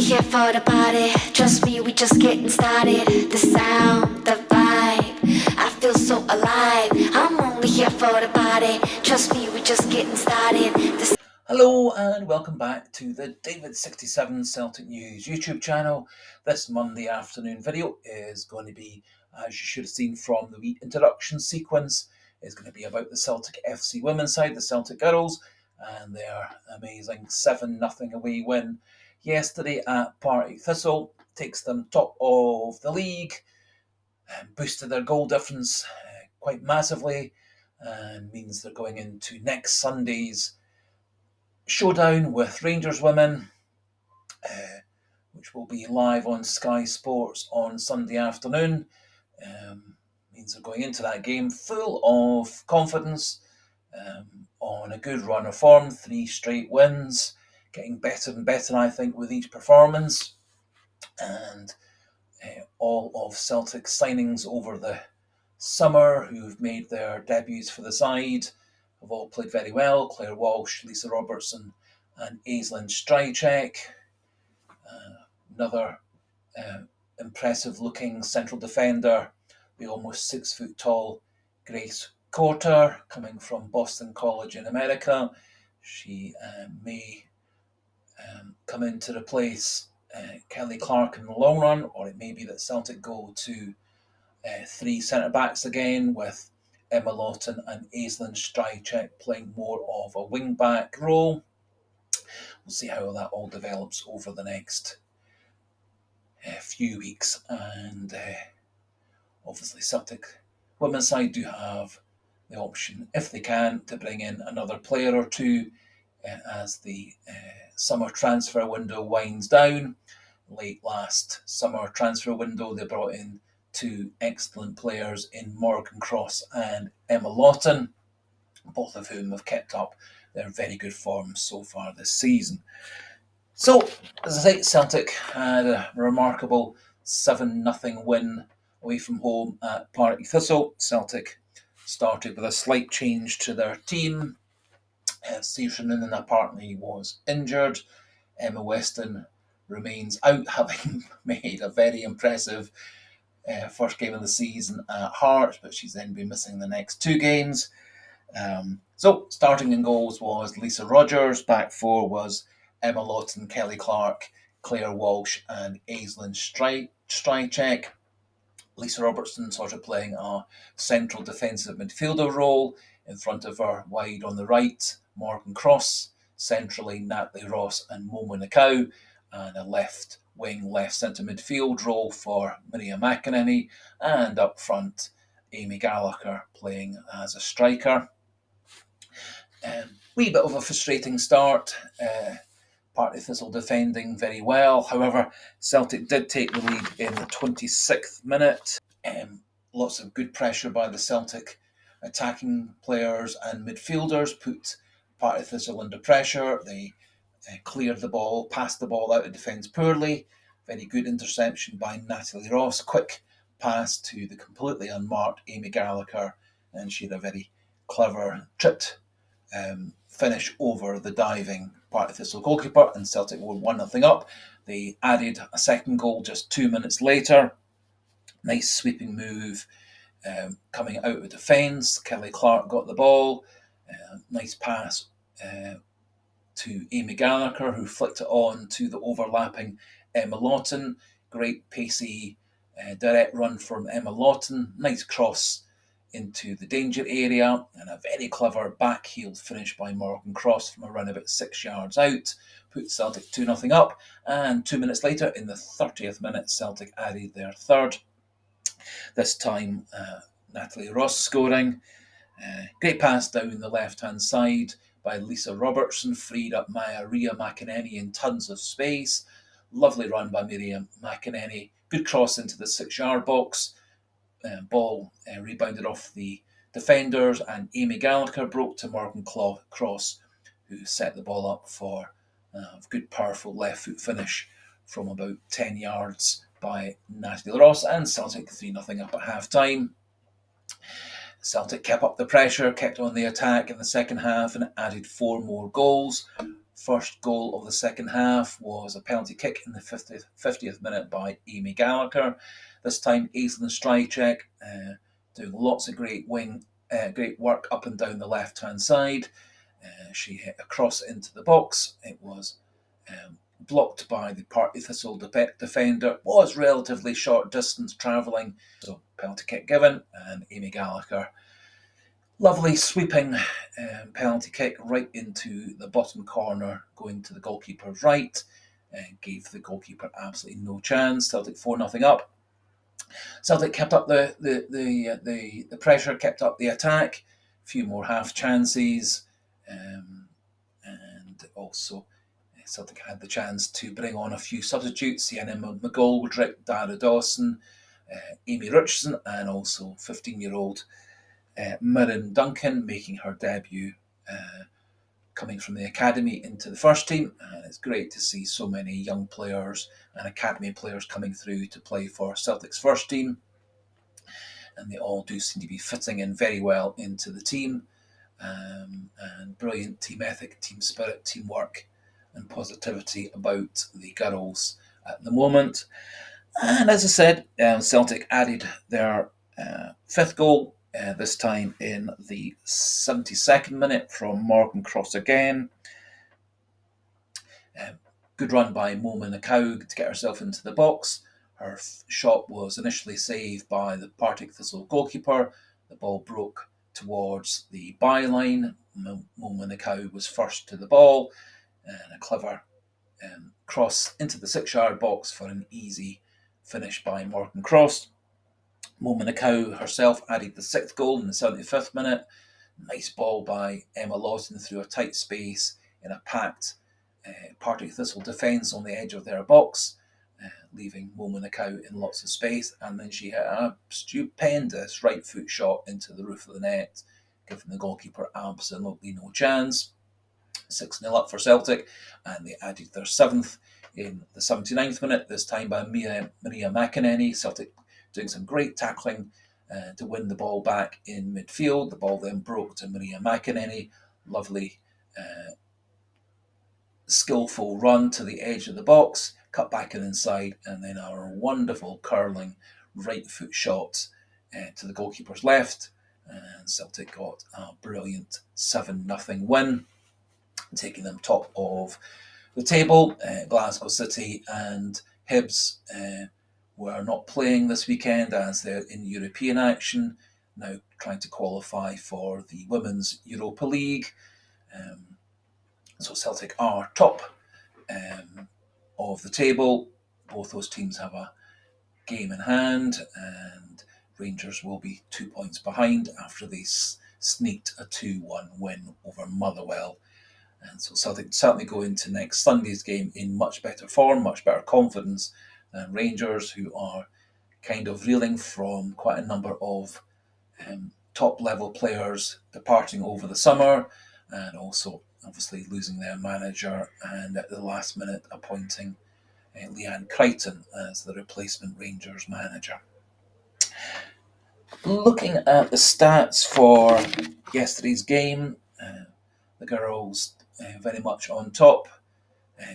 here for the party. Trust me, we just getting started. The sound, the vibe, I feel so alive. I'm only here for the party. Trust me, we just getting started. Hello and welcome back to the David67 Celtic News YouTube channel. This Monday afternoon video is going to be, as you should have seen from the wee introduction sequence, is going to be about the Celtic FC women's side, the Celtic Girls, and their amazing 7-0 away win yesterday at Partick Thistle. Takes them top of the league and boosted their goal difference quite massively, and means they're going into next Sunday's showdown with Rangers women, which will be live on Sky Sports on Sunday afternoon. Means they're going into that game full of confidence, on a good run of form, 3 straight wins, getting better and better, I think, with each performance. And all of Celtic's signings over the summer who've made their debuts for the side have all played very well. Claire Walsh, Lisa Robertson and Aislinn Strycek. Another impressive looking central defender, the almost 6 foot tall Grace Corter, coming from Boston College in America. She may come in to replace Kelly Clark in the long run, or it may be that Celtic go to 3 centre backs again, with Emma Lawton and Aislinn Strycek playing more of a wing back role. We'll see how that all develops over the next few weeks. And obviously Celtic women's side do have the option, if they can, to bring in another player or two as the summer transfer window winds down. Late last summer transfer window, they brought in 2 excellent players in Morgan Cross and Emma Lawton, both of whom have kept up their very good form so far this season. So, as I say, Celtic had a remarkable 7-0 win away from home at Partick Thistle. Celtic started with a slight change to their team. Saoirse Noonan was injured. Emma Weston remains out, having made a very impressive first game of the season at Hearts, but she's then been missing the next 2 games. So starting in goals was Lisa Rogers. Back 4 was Emma Lawton, Kelly Clark, Claire Walsh and Aislinn Strycek. Lisa Robertson sort of playing a central defensive midfielder role. In front of her, wide on the right, Morgan Cross. Centrally, Nakao Ross and Nakao. And a left wing, left centre midfield role for Maria McAneny. And up front, Amy Gallacher playing as a striker. Wee bit of a frustrating start. Partick Thistle defending very well. However, Celtic did take the lead in the 26th minute. Lots of good pressure by the Celtic attacking players and midfielders put Partick Thistle under pressure. They cleared the ball, passed the ball out of defence poorly. Very good interception by Natalie Ross. Quick pass to the completely unmarked Amy Gallacher, and she had a very clever tripped finish over the diving Partick Thistle goalkeeper, and Celtic were 1-0 up. They added a second goal just 2 minutes later. Nice sweeping move coming out of defence. Kelly Clark got the ball. Nice pass to Amy Gallacher, who flicked it on to the overlapping Emma Lawton. Great pacey direct run from Emma Lawton. Nice cross into the danger area, and a very clever back-heeled finish by Morgan Cross from around about 6 yards out. Put Celtic 2-0 up, and 2 minutes later, in the 30th minute, Celtic added their third. This time, Natalie Ross scoring. Great pass down the left-hand side by Lisa Robertson, freed up Maria McAneny in tons of space. Lovely run by Maria McAneny. Good cross into the 6-yard box. Ball rebounded off the defenders, and Amy Gallacher broke to Morgan Cross, who set the ball up for a good, powerful left foot finish from about 10 yards by Natalie Ross, and Celtic 3-0 up at half time. Celtic kept up the pressure, kept on the attack in the second half, and added 4 more goals. First goal of the second half was a penalty kick in the 50th minute by Amy Gallagher. This time, Aislinn Strycek doing lots of great work up and down the left-hand side. She hit a cross into the box. It was blocked by the Partick Thistle defender. Was relatively short distance travelling, so penalty kick given, and Amy Gallagher. Lovely sweeping penalty kick right into the bottom corner, going to the goalkeeper's right. Gave the goalkeeper absolutely no chance. Celtic 4-0 up. Celtic kept up the pressure, kept up the attack. A few more half chances, and also Celtic had the chance to bring on a few substitutes: Sienna McGoldrick, Dara Dawson, Amy Richardson, and also 15-year-old Mirren Duncan making her debut, coming from the academy into the first team. And it's great to see so many young players and academy players coming through to play for Celtic's first team. And they all do seem to be fitting in very well into the team. And brilliant team ethic, team spirit, teamwork, and positivity about the girls at the moment. And as I said, Celtic added their fifth goal, this time in the 72nd minute from Morgan Cross again. Good run by Moma Nakao to get herself into the box. Her shot was initially saved by the Partick Thistle goalkeeper. The ball broke towards the byline. Moma Nakao was first to the ball, and a clever cross into the 6-yard box for an easy finish by Morgan Cross. Moma Nakao herself added the 6th goal in the 75th minute. Nice ball by Emma Lawson through a tight space in a packed Partick Thistle defence on the edge of their box, leaving Moma Nakao in lots of space. And then she hit a stupendous right foot shot into the roof of the net, giving the goalkeeper absolutely no chance. 6-0 up for Celtic, and they added their 7th in the 79th minute, this time by Maria McAneny. Celtic doing some great tackling to win the ball back in midfield. The ball then broke to Maria McAneny. Lovely, skillful run to the edge of the box, cut back and inside, and then our wonderful curling right foot shot to the goalkeeper's left. And Celtic got a brilliant 7-0 win, taking them top of the table. Glasgow City and Hibs were not playing this weekend as they're in European action, now trying to qualify for the Women's Europa League. So Celtic are top of the table. Both those teams have a game in hand, and Rangers will be 2 points behind after they sneaked a 2-1 win over Motherwell. And so Celtic certainly go into next Sunday's game in much better form, much better confidence than Rangers, who are kind of reeling from quite a number of top-level players departing over the summer, and also obviously losing their manager and at the last minute appointing Leanne Crichton as the replacement Rangers manager. Looking at the stats for yesterday's game, the girls very much on top,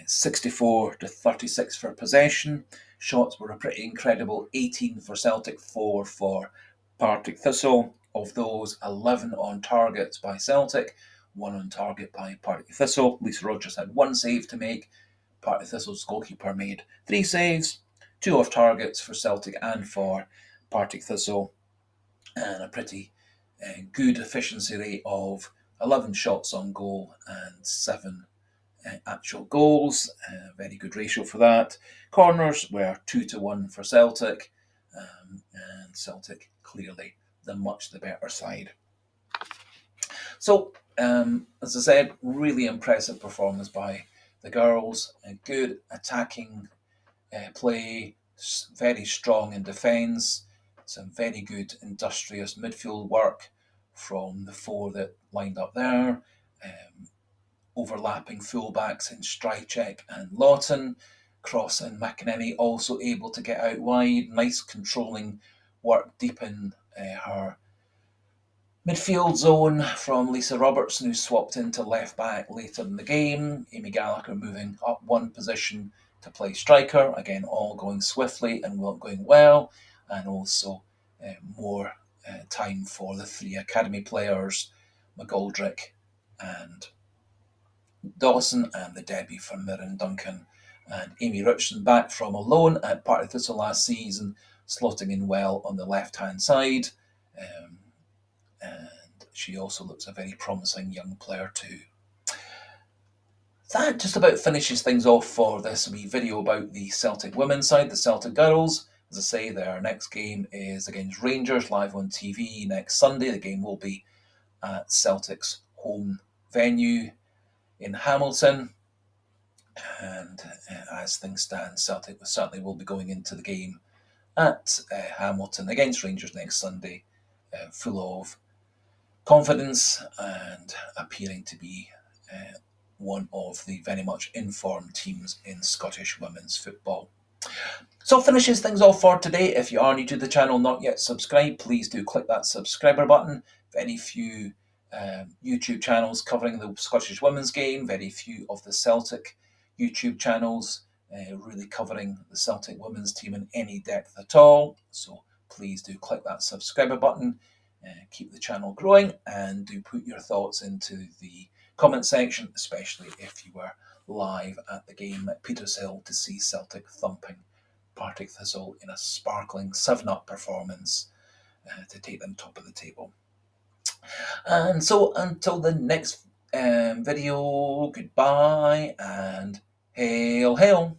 64-36 for possession. Shots were a pretty incredible 18 for Celtic, 4 for Partick Thistle. Of those, 11 on target by Celtic, 1 on target by Partick Thistle. Lisa Rogers had 1 save to make. Partick Thistle's goalkeeper made 3 saves, 2 off targets for Celtic and for Partick Thistle, and a pretty good efficiency rate of 11 shots on goal and 7 actual goals. Very good ratio for that. Corners were 2-1 for Celtic, and Celtic clearly the much the better side. So, as I said, really impressive performance by the girls. A good attacking play, very strong in defence, some very good industrious midfield work from the 4 that lined up there. Overlapping fullbacks in Strycek and Lawton. Cross and McAneny also able to get out wide. Nice controlling work deep in her Midfield zone from Lisa Robertson, who swapped into left back later in the game. Amy Gallagher moving up one position to play striker. Again, all going swiftly and going well. And also more time for the three academy players, McGoldrick and Dawson, and the debut for Mirren Duncan. And Amy Richardson back from a loan at Partick Thistle last season, slotting in well on the left-hand side. And she also looks a very promising young player too. That just about finishes things off for this wee video about the Celtic women's side, the Celtic Girls. As I say, their next game is against Rangers, live on TV next Sunday. The game will be at Celtic's home venue in Hamilton. And as things stand, Celtic certainly will be going into the game at Hamilton against Rangers next Sunday, full of confidence and appearing to be one of the very much informed teams in Scottish women's football. So finishes things off for today. If you are new to the channel, not yet subscribed, please do click that subscriber button. Very few YouTube channels covering the Scottish women's game, very few of the Celtic YouTube channels really covering the Celtic women's team in any depth at all. So please do click that subscriber button. Keep the channel growing, and do put your thoughts into the comment section, especially if you were live at the game at Petershill to see Celtic thumping Partick Thistle in a sparkling 7-up performance to take them top of the table. And so until the next video, goodbye and hail, hail.